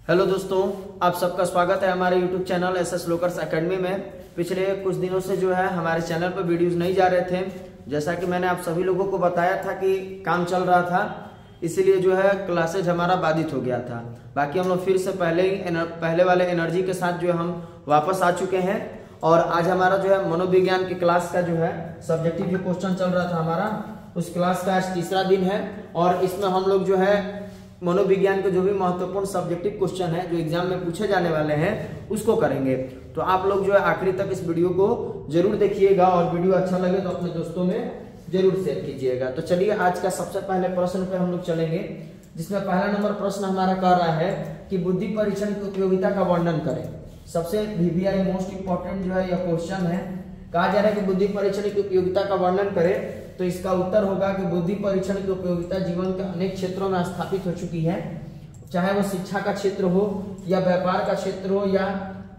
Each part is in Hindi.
हेलो दोस्तों, आप सबका स्वागत है हमारे यूट्यूब चैनल एसएस लोकर्स एकेडमी में। पिछले कुछ दिनों से जो है हमारे चैनल पर वीडियोस नहीं जा रहे थे, जैसा कि मैंने आप सभी लोगों को बताया था कि काम चल रहा था, इसीलिए जो है क्लासेज हमारा बाधित हो गया था। बाकी हम लोग फिर से पहले वाले एनर्जी के साथ जो है हम वापस आ चुके हैं। और आज हमारा जो है मनोविज्ञान की क्लास का जो है सब्जेक्टिव जो क्वेश्चन चल रहा था हमारा, उस क्लास का आज तीसरा दिन है। और इसमें हम लोग जो है मनोविज्ञान के जो भी महत्वपूर्ण सब्जेक्टिव क्वेश्चन है जो एग्जाम में पूछे जाने वाले हैं उसको करेंगे। तो आप लोग जो है आखिरी तक इस वीडियो को जरूर देखिएगा और वीडियो अच्छा लगे तो अपने दोस्तों में जरूर शेयर कीजिएगा। तो चलिए आज का सबसे पहले प्रश्न पे हम लोग चलेंगे, जिसमें पहला नंबर प्रश्न हमारा कह रहा है कि बुद्धि परीक्षण की उपयोगिता का वर्णन करें। सबसे VVI मोस्ट इंपॉर्टेंट जो है यह क्वेश्चन है। कहा जा रहा है कि बुद्धि परीक्षण की उपयोगिता का वर्णन करें, तो इसका उत्तर होगा कि बुद्धि परीक्षण की उपयोगिता जीवन के अनेक क्षेत्रों में स्थापित हो चुकी है, चाहे वो शिक्षा का क्षेत्र हो या व्यापार का क्षेत्र हो या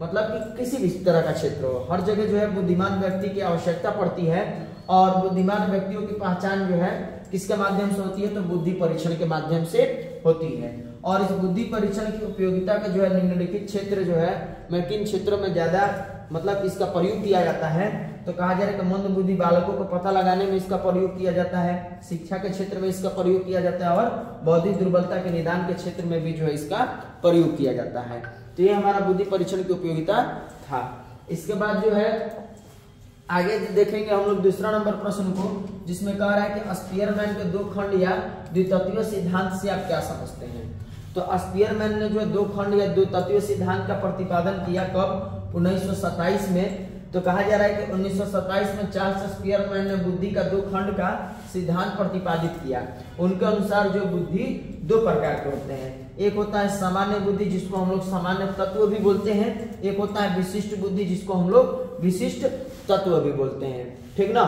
मतलब कि किसी भी तरह का क्षेत्र हो। हर जगह जो है बुद्धिमान व्यक्ति की आवश्यकता पड़ती है और बुद्धिमान व्यक्तियों की पहचान जो है किसके माध्यम से होती है, तो बुद्धि परीक्षण के माध्यम से होती है। और इस बुद्धि परीक्षण की उपयोगिता का जो है निम्नलिखित क्षेत्र जो है मैं किन क्षेत्रों में ज्यादा मतलब इसका प्रयोग किया जाता है, तो कहा जा रहा है कि मंद बुद्धि बालकों को पता लगाने में इसका प्रयोग किया जाता है, शिक्षा के क्षेत्र में इसका प्रयोग किया जाता है और बौद्धिक दुर्बलता के निदान के क्षेत्र में भी जो है इसका प्रयोग किया जाता है। तो ये हमारा बुद्धि परीक्षण की उपयोगिता था। इसके बाद जो है आगे देखेंगे हम लोग दूसरा नंबर प्रश्न को, जिसमें कह रहा है कि स्पीयरमैन के दो खंड या द्वितत्वीय सिद्धांत से आप क्या समझते हैं। तो स्पीयरमैन ने जो है दो खंड या द्वितत्वीय सिद्धांत का प्रतिपादन किया कब, 1927 में। तो कहा जा रहा है कि 1927 में चार्ल्स स्पीयरमैन ने बुद्धि का दो खंड का सिद्धांत प्रतिपादित किया। उनके अनुसार जो बुद्धि दो प्रकार के होते हैं, एक होता है सामान्य बुद्धि जिसको हम लोग सामान्य तत्व भी बोलते हैं, एक होता है विशिष्ट बुद्धि जिसको हम लोग विशिष्ट तत्व भी बोलते हैं, ठीक ना।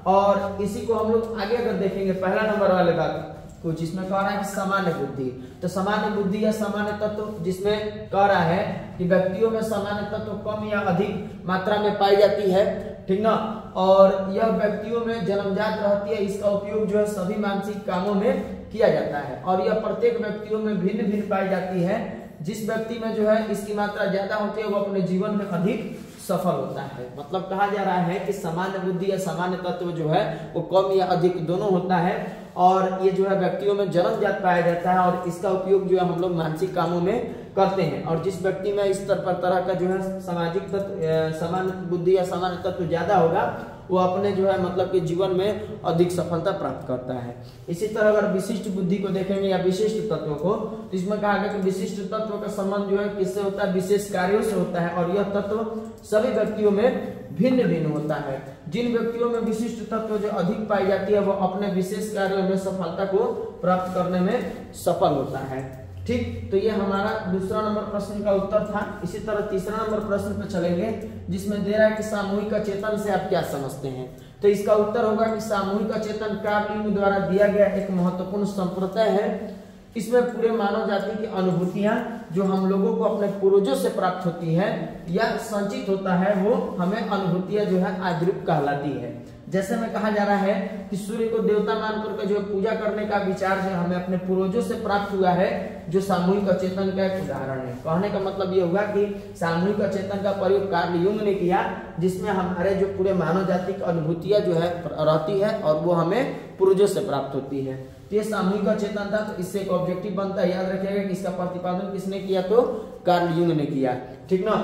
और इसी को हम लोग आगे अगर देखेंगे पहला नंबर वाले बात कुछ जिसमें कह रहा है कि सामान्य बुद्धि, तो सामान्य बुद्धि या सामान्य तत्व जिसमें कह रहा है कि व्यक्तियों में सामान्य तत्व कम या अधिक मात्रा में पाई जाती है, ठीक ना। और यह व्यक्तियों में जन्मजात रहती है, इसका उपयोग जो है सभी मानसिक कामों में किया जाता है और यह प्रत्येक व्यक्तियों में भिन्न भिन्न पाई जाती है। जिस व्यक्ति में जो है इसकी मात्रा ज्यादा होती है वो अपने जीवन में अधिक सफल होता है। मतलब कहा जा रहा है कि सामान्य बुद्धि या सामान्य तत्व जो है वो कम या अधिक दोनों होता है और ये जो है व्यक्तियों में जन्मजात पाया जाता है और इसका उपयोग जो है हम लोग मानसिक कामों में करते हैं। और जिस व्यक्ति में इस तरह का जो है सामाजिक तत्व सामान्य बुद्धि या सामान्य तत्व ज्यादा होगा वो अपने जो है मतलब कि जीवन में अधिक सफलता प्राप्त करता है। इसी तरह अगर विशिष्ट बुद्धि को देखेंगे या विशिष्ट तत्व को, तो इसमें कहा गया कि विशिष्ट तत्व का संबंध जो है किससे होता है, विशेष कार्यों से होता है और यह तत्व सभी व्यक्तियों में भिन्न भिन्न होता है। जिन व्यक्तियों में विशिष्ट तत्व जो अधिक पाई जाती है वो अपने विशेष कार्यों में सफलता को प्राप्त करने में सफल होता है, ठीक। तो ये हमारा दूसरा नंबर प्रश्न का उत्तर था। इसी तरह तीसरा नंबर प्रश्न पे चलेंगे, जिसमें दे रहा है कि सामूहिक चेतन से आप क्या समझते हैं। तो इसका उत्तर होगा कि सामूहिक चेतन कार्ल यूंग द्वारा दिया गया एक महत्वपूर्ण संप्रदाय है। इसमें पूरे मानव जाति की अनुभूतियां जो हम लोगों को अपने पूर्वजों से प्राप्त होती है या संचित होता है वो हमें अनुभूतियां जो है आद्रूप कहलाती है। जैसे में कहा जा रहा है कि सूर्य को देवता मानकर के जो पूजा करने का विचार जो हमें अपने पूर्वजों से प्राप्त हुआ है, जो सामूहिक चेतन का एक उदाहरण है। कहने का मतलब ये होगा कि सामूहिक चेतन का प्रयोग कार्ल यूंग ने किया, जिसमें हमारे जो पूरे मानव जाति की अनुभूतियां जो है रहती है और वो हमें पूर्वजों से प्राप्त होती है। तो ये सामूहिक चेतन था, तो इससे एक ऑब्जेक्टिव बनता है, याद रखिएगा कि इसका प्रतिपादन किसने किया, तो कार्ल यूंग ने किया, ठीक ना।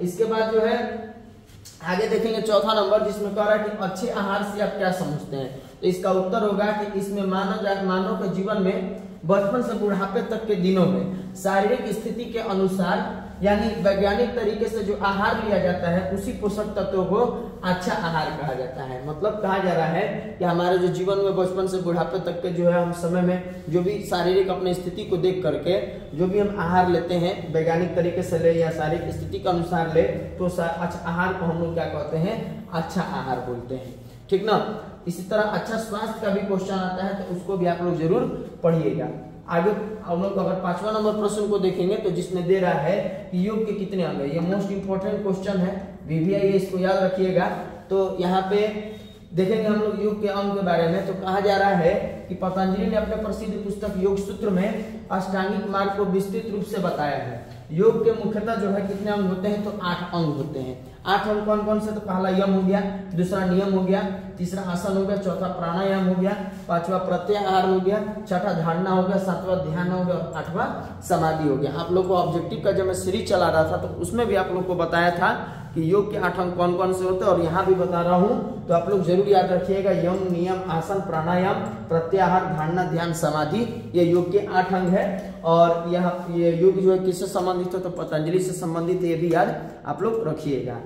इसके बाद जो है आगे देखेंगे चौथा नंबर, जिसमें कह रहा है कि अच्छे आहार से आप क्या समझते हैं। तो इसका उत्तर होगा कि इसमें मानव के जीवन में बचपन से बुढ़ापे तक के दिनों में शारीरिक स्थिति के अनुसार यानी वैज्ञानिक तरीके से जो आहार लिया जाता है उसी पोषक तत्वों को अच्छा आहार कहा जाता है। मतलब कहा जा रहा है कि हमारे जो जीवन में बचपन से बुढ़ापे तक के जो है हम समय में जो भी शारीरिक अपनी स्थिति को देख करके जो भी हम आहार लेते हैं वैज्ञानिक तरीके से ले या शारीरिक स्थिति के अनुसार ले, तो अच्छा आहार को हम लोग क्या कहते हैं, अच्छा आहार बोलते हैं, ठीक ना। इसी तरह अच्छा स्वास्थ्य का भी क्वेश्चन आता है तो उसको भी आप लोग जरूर पढ़िएगा। आगे हम लोग अगर पांचवा नंबर प्रश्न को देखेंगे तो जिसमें दे रहा है कि योग के कितने अंग है। ये मोस्ट इंपोर्टेंट क्वेश्चन है, VVI इसको याद रखिएगा। तो यहाँ पे देखेंगे हम लोग योग के अंग के बारे में। तो कहा जा रहा है कि पतंजलि ने अपने प्रसिद्ध पुस्तक योग सूत्र में अष्टांगिक मार्ग को विस्तृत रूप से बताया है। योग के मुख्यतः जो है कितने अंग होते हैं, तो 8 अंग होते हैं। 8 अंग कौन कौन से, तो पहला यम हो गया, दूसरा नियम हो गया, तीसरा आसन हो गया, चौथा प्राणायाम हो गया, पांचवा प्रत्याहार हो गया, छठा धारणा हो गया, सातवां ध्यान हो गया और 8वां समाधि हो गया। आप लोग को ऑब्जेक्टिव का जब मैं सीरीज चला रहा था तो उसमें भी आप लोग को बताया था कि योग के 8 अंग कौन कौन से होते हैं, और यहाँ भी बता रहा हूँ। तो आप लोग जरूर याद रखिएगा, यम, नियम, आसन, प्राणायाम, प्रत्याहार, धारणा, ध्यान, समाधि, ये योग के 8 अंग है। और ये योग जो है किससे संबंधित है, तो पतंजलि से संबंधित, ये भी याद आप लोग रखिएगा।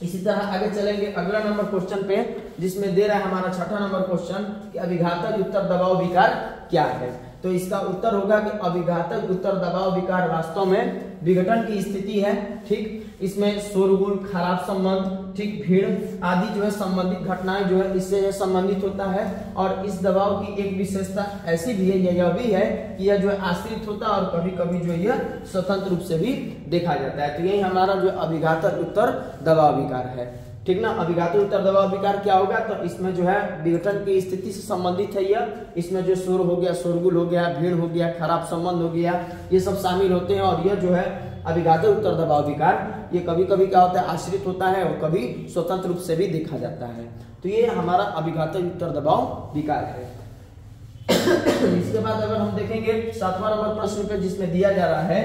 इसी तरह आगे चलेंगे अगला नंबर क्वेश्चन पे, जिसमें दे रहा है हमारा 6ठा नंबर क्वेश्चन कि अभिघातक उत्तर दबाव विकार क्या है। तो इसका उत्तर होगा कि अभिघातक उत्तर दबाव विकार वास्तव में विघटन की स्थिति है। ठीक, इसमें शोरगुल, खराब संबंध, ठीक, भीड़ आदि जो है संबंधित घटनाएं जो है इससे संबंधित होता है। और इस दबाव की एक विशेषता ऐसी भी है, यह भी है कि यह जो है आश्रित होता है और कभी कभी जो यह स्वतंत्र रूप से भी देखा जाता है। तो यही हमारा जो अभिघातक उत्तर दबाव विकार है। ठीक ना, अभिघातक उत्तर दबाव विकार क्या होगा, तो इसमें जो है विघटन की स्थिति से संबंधित है यह। इसमें जो शोर हो गया, शोरगुल हो गया, भीड़ हो गया, खराब संबंध हो गया, ये सब शामिल होते हैं। और यह जो है अभिघातक उत्तर दबाव विकार, ये कभी कभी क्या होता है, आश्रित होता है और कभी स्वतंत्र रूप से भी देखा जाता है। तो ये हमारा अभिघातक उत्तर दबाव विकार है। इसके बाद अगर हम देखेंगे 7वां नंबर प्रश्न पे, जिसमें दिया जा रहा है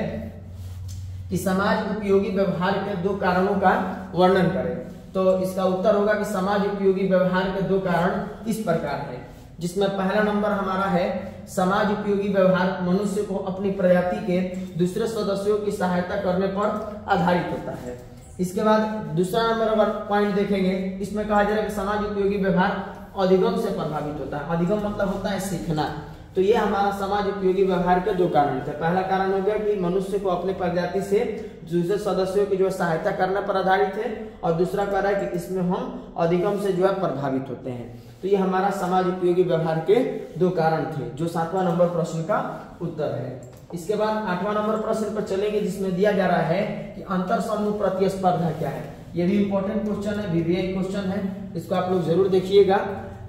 कि समाज उपयोगी व्यवहार के 2 कारणों का वर्णन करें। तो इसका उत्तर होगा कि समाज उपयोगी व्यवहार के 2 कारण इस प्रकार है, जिसमें पहला नंबर हमारा है समाज उपयोगी व्यवहार मनुष्य को अपनी प्रजाति के दूसरे सदस्यों की सहायता करने पर आधारित होता है। इसके बाद दूसरा नंबर अगर पॉइंट देखेंगे, इसमें कहा जा रहा है कि समाज उपयोगी व्यवहार अधिगम से प्रभावित होता है। अधिगम मतलब होता है सीखना। तो ये हमारा समाज उपयोगी व्यवहार के 2 कारण थे। पहला कारण हो गया कि मनुष्य को अपने प्रजाति से दूसरे सदस्यों की जो है सहायता करने पर आधारित है, और दूसरा कारण है कि इसमें हम अधिगम से जो है प्रभावित होते हैं। तो ये हमारा समाज उपयोगी व्यवहार के 2 कारण थे, जो 7वां नंबर प्रश्न का उत्तर है। इसके बाद 8वां नंबर प्रश्न पर चलेंगे, जिसमें दिया जा रहा है कि अंतर समूह प्रतिस्पर्धा क्या है। ये भी इंपॉर्टेंट क्वेश्चन है, VVI क्वेश्चन है, इसको आप लोग जरूर देखिएगा।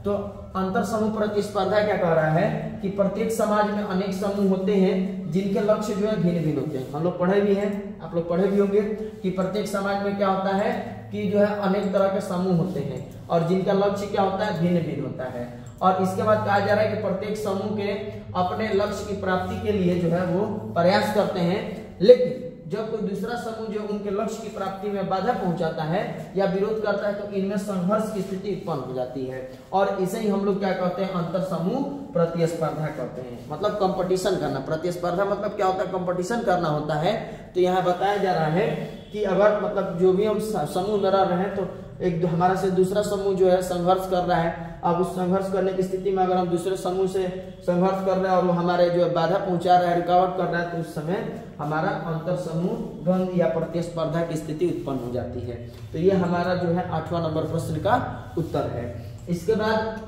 तो अंतर समूह प्रतिस्पर्धा क्या कह रहा है कि प्रत्येक समाज में अनेक समूह होते हैं जिनके लक्ष्य जो है भिन्न भिन्न होते हैं। हम लोग पढ़े भी हैं, आप लोग पढ़े भी होंगे कि प्रत्येक समाज में क्या होता है कि जो है अनेक तरह के समूह होते हैं और जिनका लक्ष्य क्या होता है, भिन्न भिन्न होता है। और इसके बाद कहा जा रहा है कि प्रत्येक समूह के अपने लक्ष्य की प्राप्ति के लिए जो है वो प्रयास करते हैं, लेकिन जब कोई दूसरा समूह जो उनके लक्ष्य की प्राप्ति में बाधा पहुंचाता है या विरोध करता है, तो इनमें संघर्ष की स्थिति उत्पन्न हो जाती है। और इसे ही हम लोग क्या कहते हैं, अंतर समूह प्रतिस्पर्धा कहते हैं। मतलब कंपटीशन करना। प्रतिस्पर्धा मतलब क्या होता है, कंपटीशन करना होता है। तो यहाँ बताया जा रहा है कि अगर मतलब जो भी हम समूह में रह रहे हैं, तो एक हमारा से दूसरा समूह जो है संघर्ष कर रहा है। अब उस संघर्ष करने की स्थिति में अगर हम दूसरे समूह से संघर्ष कर रहे हैं और वो हमारे जो बाधा पहुंचा रहा है, रुकावट कर रहा है, तो उस समय हमारा अंतर समूह द्वंद या प्रतिस्पर्धा की स्थिति उत्पन्न हो जाती है। तो ये हमारा जो है 8वां नंबर प्रश्न का उत्तर है। इसके बाद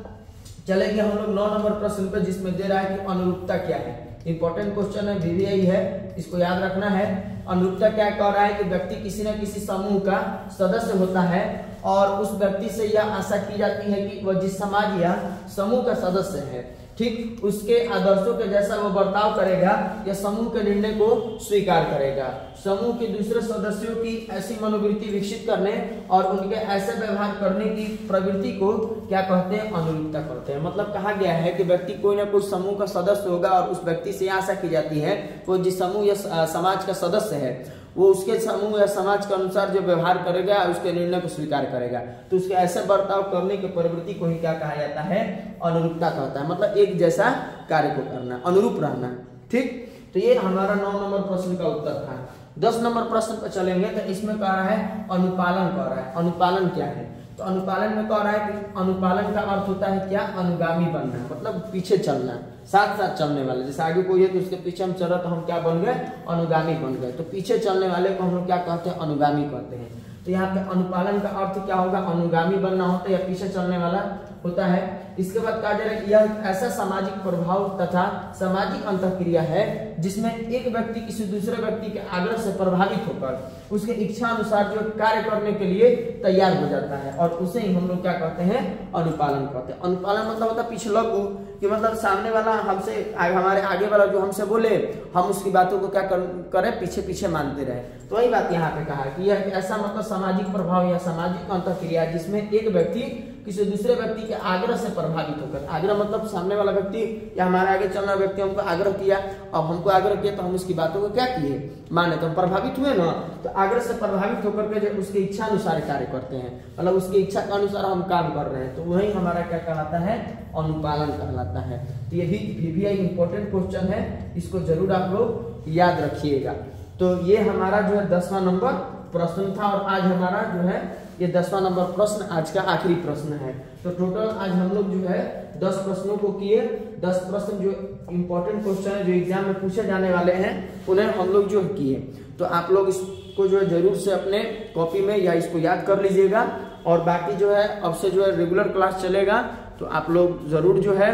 चलेंगे हम लोग 9 नंबर प्रश्न पे, जिसमें दे रहा है कि अनुरूपता क्या है। इंपॉर्टेंट क्वेश्चन है, VVI है, इसको याद रखना है। अनुरूपता क्या कह रहा है कि व्यक्ति किसी न किसी समूह का सदस्य होता है और उस व्यक्ति से यह आशा की जाती है कि वह जिस समाज या समूह का सदस्य है, ठीक, उसके आदर्शों के जैसा वो बर्ताव करेगा या समूह के निर्णय को स्वीकार करेगा। समूह के दूसरे सदस्यों की ऐसी मनोवृत्ति विकसित करने और उनके ऐसे व्यवहार करने की प्रवृत्ति को क्या कहते हैं, अनुरूपता कहते हैं। मतलब कहा गया है कि व्यक्ति कोई ना कोई समूह का सदस्य होगा और उस व्यक्ति से आशा की जाती है वो जिस समूह या समाज का सदस्य है वो उसके समूह या समाज के अनुसार जो व्यवहार करेगा उसके निर्णय को स्वीकार करेगा। तो उसके ऐसे बर्ताव करने की प्रवृत्ति को ही क्या कहा जाता है, अनुरूपता कहता है। मतलब एक जैसा कार्य को करना, अनुरूप रहना। ठीक, तो ये हमारा 9 नंबर प्रश्न का उत्तर था। 10 नंबर प्रश्न पर चलेंगे, तो इसमें कह रहा है अनुपालन कह रहा है। अनुपालन क्या है, तो अनुपालन में कह रहा है कि अनुपालन का अर्थ होता है क्या, अनुगामी बनना, मतलब पीछे चलना, साथ साथ चलने वाले। जैसे आगे कोई है तो उसके पीछे हम चला तो हम क्या बन गए, अनुगामी बन गए। तो पीछे चलने वाले को हम लोग क्या कहते हैं, अनुगामी कहते हैं। तो यहाँ पे अनुपालन का अर्थ क्या होगा, अनुगामी बनना होता है या पीछे चलने वाला होता है। इसके बाद कहा जा रहा है कि यह ऐसा सामाजिक प्रभाव तथा सामाजिक अंतःक्रिया है जिसमें एक व्यक्ति किसी दूसरे व्यक्ति के आग्रह से प्रभावित होकर उसके इच्छा अनुसार जो कार्य करने के लिए तैयार हो जाता है, और उसे ही हम लोग क्या कहते हैं, अनुपालन कहते हैं। अनुपालन मतलब होता है पिछला को, कि मतलब सामने वाला हमसे, हमारे आगे वाला जो हमसे बोले, हम उसकी बातों को क्या करें, पीछे पीछे मानते रहे। तो वही बात यहाँ पे कहा कि यह ऐसा मतलब सामाजिक प्रभाव या सामाजिक अंतःक्रिया जिसमें एक व्यक्ति किसी दूसरे व्यक्ति के आग्रह से प्रभावित होकर, आग्रह मतलब सामने वाला व्यक्ति या हमारे आगे चल रहा व्यक्ति हमको आग्रह किया, अब हमको आग्रह किया तो हम उसकी बातों को क्या किए, माने, तो हम प्रभावित हुए ना। तो आग्रह से प्रभावित होकर के जो उसकी इच्छा अनुसार कार्य करते हैं, मतलब उसकी इच्छा के अनुसार हम काम कर रहे हैं, तो वही हमारा क्या कहलाता है, अनुपालन कहलाता है। तो ये भी एक इंपॉर्टेंट क्वेश्चन है, इसको जरूर आप लोग याद रखिएगा। तो ये हमारा जो है 10वां नंबर प्रश्न था, और आज हमारा जो है ये 10वां नंबर प्रश्न आज का आखिरी प्रश्न है। तो टोटल आज हम लोग जो है 10 प्रश्नों को किए। 10 प्रश्न जो इंपॉर्टेंट क्वेश्चन है, जो एग्जाम में पूछे जाने वाले हैं, उन्हें हम लोग जो किए। तो आप लोग इसको जो है जरूर से अपने कॉपी में या इसको याद कर लीजिएगा, और बाकी जो है अब से जो है रेगुलर क्लास चलेगा, तो आप लोग जरूर जो है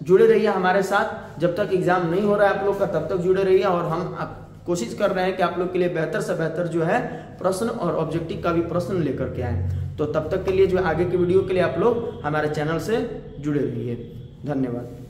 जुड़े रहिए हमारे साथ। जब तक एग्जाम नहीं हो रहा है आप लोग का, तब तक जुड़े रहिए, और हम कोशिश कर रहे हैं कि आप लोग के लिए बेहतर से बेहतर जो है प्रश्न और ऑब्जेक्टिव का भी प्रश्न लेकर के आए। तो तब तक के लिए जो आगे की वीडियो के लिए आप लोग हमारे चैनल से जुड़े रहिए। धन्यवाद।